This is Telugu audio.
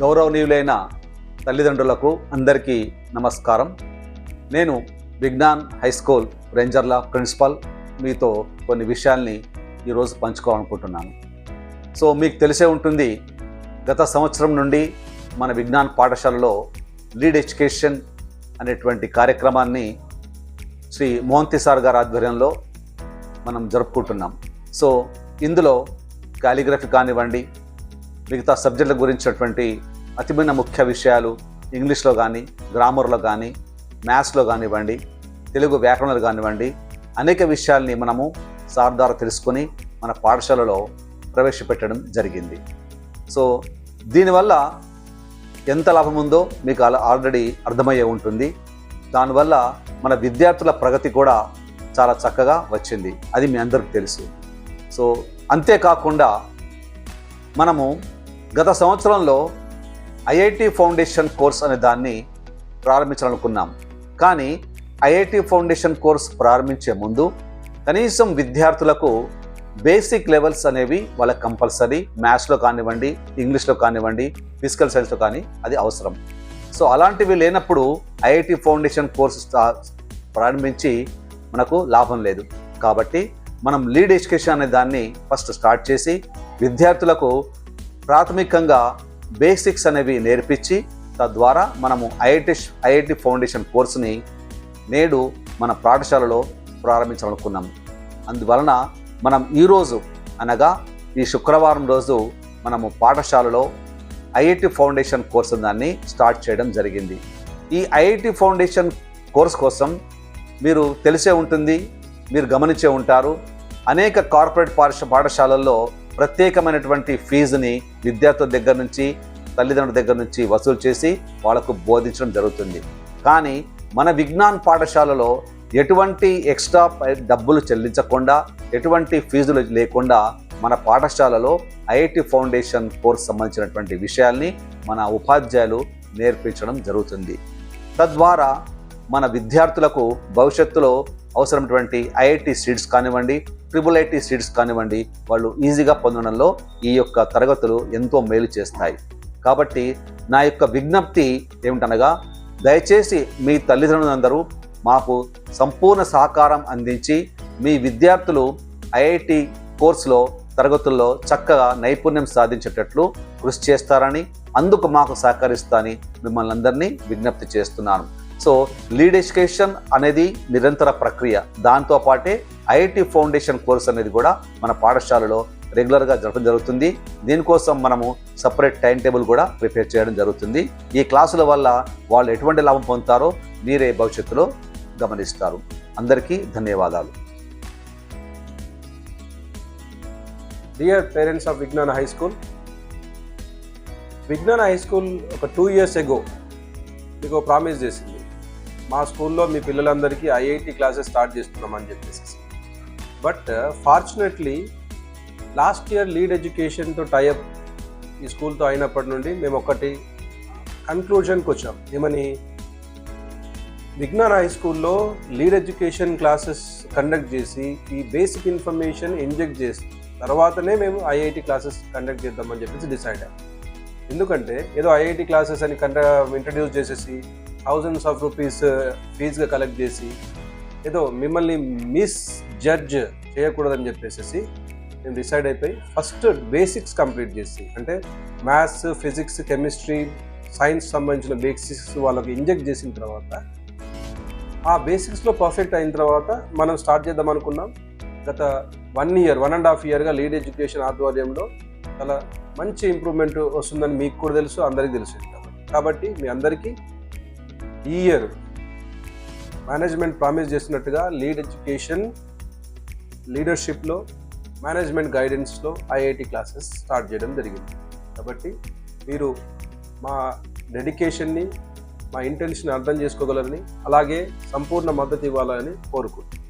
గౌరవనీయులైన తల్లిదండ్రులకు అందరికీ నమస్కారం. నేను విజ్ఞాన్ హై స్కూల్ రేంజర్ల ప్రిన్సిపల్ మీతో కొన్ని విషయాల్ని ఈరోజు పంచుకోవాలనుకుంటున్నాను. సో మీకు తెలిసే ఉంటుంది, గత సంవత్సరం నుండి మన విజ్ఞాన్ పాఠశాలలో లీడ్ ఎడ్యుకేషన్ అనేటువంటి కార్యక్రమాన్ని శ్రీ మోహంతి సార్ గారి ఆధ్వర్యంలో మనం జరుపుకుంటున్నాం. సో ఇందులో కాలిగ్రఫీ కానివ్వండి, మిగతా సబ్జెక్టుల గురించినటువంటి అతిమైన ముఖ్య విషయాలు ఇంగ్లీష్లో కానీ, గ్రామర్లో కానీ, మ్యాథ్స్లో కానివ్వండి, తెలుగు వ్యాకరణలు కానివ్వండి, అనేక విషయాల్ని మనము సార్ ద్వారా తెలుసుకొని మన పాఠశాలలో ప్రవేశపెట్టడం జరిగింది. సో దీనివల్ల ఎంత లాభం ఉందో మీకు ఆల్రెడీ అర్థమయ్యే ఉంటుంది. దానివల్ల మన విద్యార్థుల ప్రగతి కూడా చాలా చక్కగా వచ్చింది, అది మీ అందరికీ తెలుసు. సో అంతేకాకుండా మనము గత సంవత్సరంలో ఐఐటి ఫౌండేషన్ కోర్స్ అనే దాన్ని ప్రారంభించాలనుకున్నాం. కానీ ఐఐటి ఫౌండేషన్ కోర్స్ ప్రారంభించే ముందు కనీసం విద్యార్థులకు బేసిక్ లెవెల్స్ అనేవి వాళ్ళకి కంపల్సరీ, మ్యాథ్స్లో కానివ్వండి, ఇంగ్లీష్లో కానివ్వండి, ఫిజికల్ సైన్స్లో కానీ అది అవసరం. సో అలాంటివి లేనప్పుడు ఐఐటి ఫౌండేషన్ కోర్స్ ప్రారంభించి మనకు లాభం లేదు. కాబట్టి మనం లీడ్ ఎడ్యుకేషన్ అనే దాన్ని ఫస్ట్ స్టార్ట్ చేసి విద్యార్థులకు ప్రాథమికంగా బేసిక్స్ అనేవి నేర్పించి తద్వారా మనము ఐఐటి ఫౌండేషన్ కోర్సుని నేడు మన పాఠశాలలో ప్రారంభించాలనుకున్నాము. అందువలన మనం ఈరోజు అనగా ఈ శుక్రవారం రోజు మనము పాఠశాలలో ఐఐటి ఫౌండేషన్ కోర్సు దాన్ని స్టార్ట్ చేయడం జరిగింది. ఈ ఐఐటి ఫౌండేషన్ కోర్స్ కోసం మీరు తెలిసే ఉంటుంది, మీరు గమనించే ఉంటారు, అనేక కార్పొరేట్ పాఠశాలల్లో ప్రత్యేకమైనటువంటి ఫీజుని విద్యార్థుల దగ్గర నుంచి, తల్లిదండ్రుల దగ్గర నుంచి వసూలు చేసి వాళ్లకు బోధించడం జరుగుతుంది. కానీ మన విజ్ఞాన్ పాఠశాలలో ఎటువంటి ఎక్స్ట్రా డబ్బులు చెల్లించకుండా, ఎటువంటి ఫీజులు లేకుండా మన పాఠశాలలో ఐఐటి ఫౌండేషన్ కోర్స్ సంబంధించినటువంటి విషయాల్ని మన ఉపాధ్యాయులు నేర్పించడం జరుగుతుంది. తద్వారా మన విద్యార్థులకు భవిష్యత్తులో అవసరమైనటువంటి ఐఐటి సీట్స్ కానివ్వండి, ట్రిపుల్ సీట్స్ కానివ్వండి, వాళ్ళు ఈజీగా పొందడంలో ఈ యొక్క తరగతులు ఎంతో మేలు చేస్తాయి. కాబట్టి నా యొక్క విజ్ఞప్తి ఏమిటనగా, దయచేసి మీ తల్లిదండ్రులందరూ మాకు సంపూర్ణ సహకారం అందించి మీ విద్యార్థులు ఐఐటి కోర్సులో తరగతుల్లో చక్కగా నైపుణ్యం సాధించేటట్లు కృషి చేస్తారని, అందుకు మాకు సహకరిస్తారని మిమ్మల్ని అందరినీ విజ్ఞప్తి చేస్తున్నాను. సో లీడ్ ఎడ్యుకేషన్ అనేది నిరంతర ప్రక్రియ. దాంతోపాటే ఐఐటి ఫౌండేషన్ కోర్స్ అనేది కూడా మన పాఠశాలలో రెగ్యులర్గా జరపడం జరుగుతుంది. దీనికోసం మనము సపరేట్ టైం టేబుల్ కూడా ప్రిపేర్ చేయడం జరుగుతుంది. ఈ క్లాసుల వల్ల వాళ్ళు ఎటువంటి లాభం పొందుతారో మీరే భవిష్యత్తులో గమనిస్తారు. అందరికీ ధన్యవాదాలు. Dear parents of Vignan high school, Vignan high school ఒక 2 years ago మీకు ప్రామిస్ చేసింది, మా స్కూల్లో మీ పిల్లలందరికీ ఐఐటి క్లాసెస్ స్టార్ట్ చేస్తున్నామని చెప్పేసి. But fortunately last year lead ఎడ్యుకేషన్తో టైఅప్ ఈ స్కూల్తో అయినప్పటి నుండి మేము ఒకటి కన్క్లూజన్కి వచ్చాం. ఏమని, విజ్ఞాన్ హై స్కూల్లో లీడ్ ఎడ్యుకేషన్ క్లాసెస్ కండక్ట్ చేసి ఈ బేసిక్ ఇన్ఫర్మేషన్ ఇంజెక్ట్ చేసి తర్వాతనే మేము ఐఐటి క్లాసెస్ కండక్ట్ చేద్దామని చెప్పేసి డిసైడ్ అయ్యాం. ఎందుకంటే ఏదో ఐఐటి క్లాసెస్ అని ఇంట్రడ్యూస్ చేసేసి థౌజండ్స్ ఆఫ్ రూపీస్ ఫీజుగా కలెక్ట్ చేసి ఏదో మిమ్మల్ని మిస్ జడ్జ్ చేయకూడదని చెప్పేసి మేము డిసైడ్ అయిపోయి ఫస్ట్ బేసిక్స్ కంప్లీట్ చేసి, అంటే మ్యాథ్స్, ఫిజిక్స్, కెమిస్ట్రీ, సైన్స్ సంబంధించిన బేసిక్స్ వాళ్ళకి ఇంజెక్ట్ చేసిన తర్వాత ఆ బేసిక్స్లో పర్ఫెక్ట్ అయిన తర్వాత మనం స్టార్ట్ చేద్దాం అనుకున్నాం. గత 1.5 yearగా లీడ్ ఎడ్యుకేషన్ ఆధ్వర్యంలో చాలా మంచి ఇంప్రూవ్మెంట్ వస్తుందని మీకు కూడా తెలుసు, అందరికీ తెలుసు. కాబట్టి మీ అందరికీ ఈ ఇయర్ మేనేజ్మెంట్ ప్రామిస్ చేస్తున్నట్టుగా లీడ్ ఎడ్యుకేషన్ లీడర్షిప్లో, మేనేజ్మెంట్ గైడెన్స్లో ఐఐటి క్లాసెస్ స్టార్ట్ చేయడం జరిగింది. కాబట్టి మీరు మా డెడికేషన్ని, మా ఇంటెన్షన్ అర్థం చేసుకోగలరని, అలాగే సంపూర్ణ మద్దతు ఇవ్వాలని కోరుకుంటున్నాను.